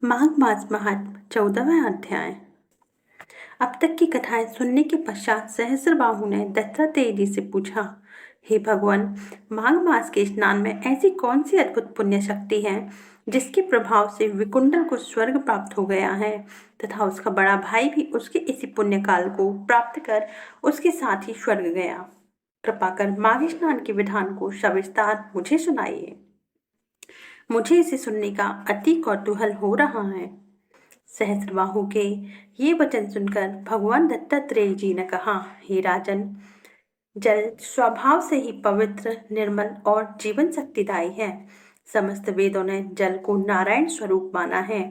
माघ मास महात्म 14वां अध्याय। अब तक की कथाएं सुनने के पश्चात सहस्त्रबाहु ने दत्तात्रेय जी से पूछा, हे भगवान, माघ मास के स्नान में ऐसी कौन सी अद्भुत पुण्य शक्ति है जिसके प्रभाव से विकुंडल को स्वर्ग प्राप्त हो गया है तथा उसका बड़ा भाई भी उसके इसी पुण्य काल को प्राप्त कर उसके साथ ही स्वर्ग गया। कृपा कर माघ स्नान के विधान को सविस्तार मुझे सुनाइए। मुझे इसे सुनने का अति कौतूहल हो रहा है। सहस्त्रबाहु के ये वचन सुनकर भगवान दत्तात्रेय जी ने कहा, हे राजन, जल स्वभाव से ही पवित्र, निर्मल और जीवन शक्तिदायी है। समस्त वेदों ने जल को नारायण स्वरूप माना है।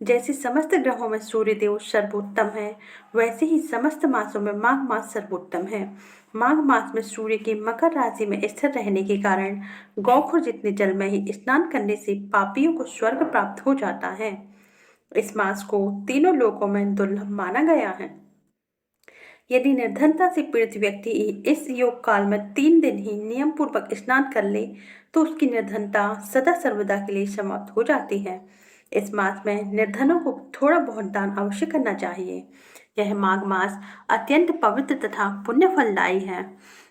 जैसे समस्त ग्रहों में सूर्यदेव सर्वोत्तम है, वैसे ही समस्त मासों में माघ मास सर्वोत्तम है। माघ मास में सूर्य के मकर राशि में स्थिर रहने के कारण गौखुर जितने जल में ही स्नान करने से पापियों को स्वर्ग प्राप्त हो जाता है। इस मास को तीनों लोकों में दुर्लभ माना गया है। यदि निर्धनता से पीड़ित व्यक्ति इस योग काल में 3 दिन ही नियम पूर्वक स्नान कर ले तो उसकी निर्धनता सदा सर्वदा के लिए समाप्त हो जाती है। इस मास में निर्धनों को थोड़ा बहुत दान अवश्य करना चाहिए। यह माघ मास अत्यंत पवित्र तथा पुण्य फलदायी है।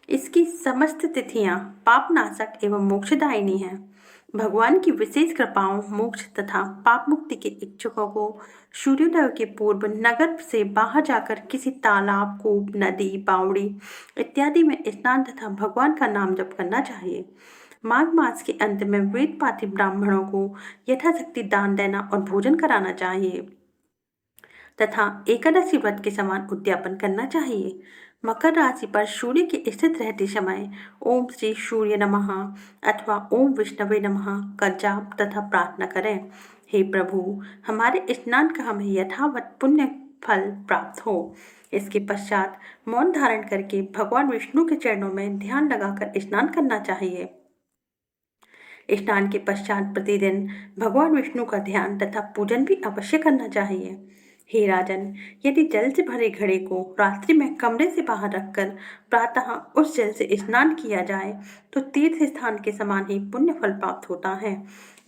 इसकी समस्त तिथियां पापनाशक एवं मोक्षदायिनी हैं। भगवान की विशेष कृपाओं मोक्ष तथा पाप मुक्ति के इच्छुकों को सूर्योदय के पूर्व नगर से बाहर जाकर किसी तालाब, कूप, नदी, बावड़ी इत्यादि में स्नान तथा भगवान का नाम जप करना चाहिए। माघ मास के अंत में वेद पाठी ब्राह्मणों को यथाशक्ति दान देना और भोजन कराना चाहिए तथा एकादशी व्रत के समान उद्यापन करना चाहिए। मकर राशि पर सूर्य के स्थित रहते समय ओम श्री सूर्य नमः अथवा ओम विष्णवे नमः का जाप तथा प्रार्थना करें। हे प्रभु, हमारे स्नान का हमें यथावत पुण्य फल प्राप्त हो। इसके पश्चात मौन धारण करके भगवान विष्णु के चरणों में ध्यान लगाकर स्नान करना चाहिए। स्नान के पश्चात प्रतिदिन भगवान विष्णु का ध्यान तथा पूजन भी अवश्य करना चाहिए। हे राजन, यदि जल से भरे घड़े को रात्रि में कमरे से बाहर रखकर प्रातः उस जल से स्नान किया जाए तो तीर्थ स्थान के समान ही पुण्य फल प्राप्त होता है।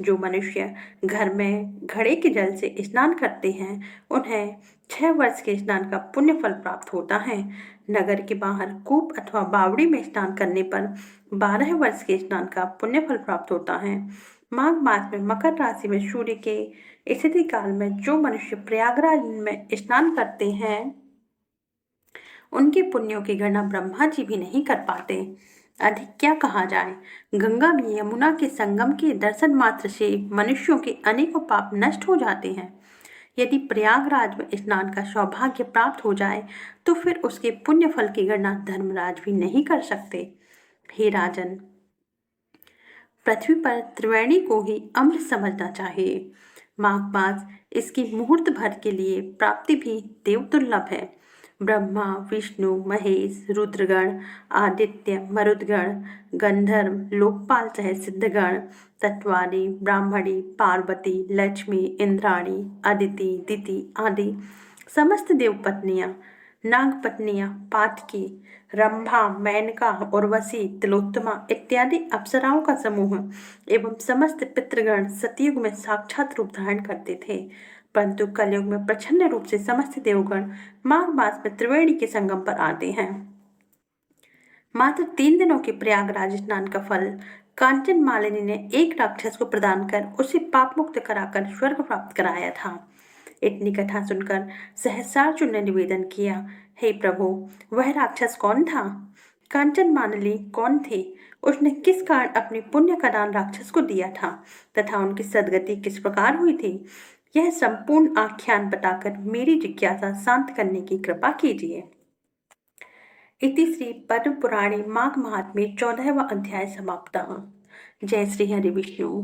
जो मनुष्य घर में घड़े के जल से स्नान करते हैं उन्हें 6 वर्ष के स्नान का पुण्य फल प्राप्त होता है। नगर के बाहर कूप अथवा बावड़ी में स्नान करने पर 12 वर्ष के स्नान का पुण्य फल प्राप्त होता है। माघ मास में मकर राशि में सूर्य के स्थिति काल में जो मनुष्य प्रयागराज में स्नान करते हैं उनके पुण्यों की गणना ब्रह्मा जी भी नहीं कर पाते। अधिक क्या कहा जाए, गंगा में यमुना के संगम के दर्शन मात्र से मनुष्यों के अनेकों पाप नष्ट हो जाते हैं। यदि प्रयागराज में स्नान का सौभाग्य प्राप्त हो जाए तो फिर उसके पुण्य फल की गणना धर्मराज भी नहीं कर सकते। हे राजन, पृथ्वी पर त्रिवेणी को ही अम्र समझना चाहिए। माघ मास इसकी मुहूर्त भर के लिए प्राप्ति भी देव दुर्लभ है। ब्रह्मा, विष्णु, महेश, रुद्रगण, आदित्य, मरुदगण, गंधर्व, लोकपाल सहित सिद्धगण, तत्वादी, ब्राह्मणी, पार्वती, लक्ष्मी, इंद्राणी, अदिति, दिति आदि समस्त देवपत्नियां, नागपत्नियां, पातकी, रंभा, मेनका, उर्वशी, तिलोत्तमा इत्यादि अप्सराओं का समूह एवं समस्त पितृगण सतयुग में साक्षात रूप धारण करते थे, परंतु कलयुग में प्रचंड रूप से समस्त देवगण माघ मास में त्रिवेणी के संगम पर आते हैं। मात्र 3 दिनों के प्रयागराज स्नान का फल कांचन मालिनी ने एक राक्षस को प्रदान कर उसे पाप मुक्त कराकर स्वर्ग प्राप्त कराया था। इतनी कथा सुनकर सहस्रार्जुन ने निवेदन किया, हे प्रभु, वह राक्षस कौन था? कांचन मानली कौन थी? उसने किस कारण अपने पुण्य का दान राक्षस को दिया था तथा उनकी सदगति किस प्रकार हुई थी? यह संपूर्ण आख्यान बताकर मेरी जिज्ञासा शांत करने की कृपा कीजिए। इति श्री पद्म पुराणे माघ महात्म्ये 14वां अध्याय समाप्तः। जय श्री हरि विष्णु।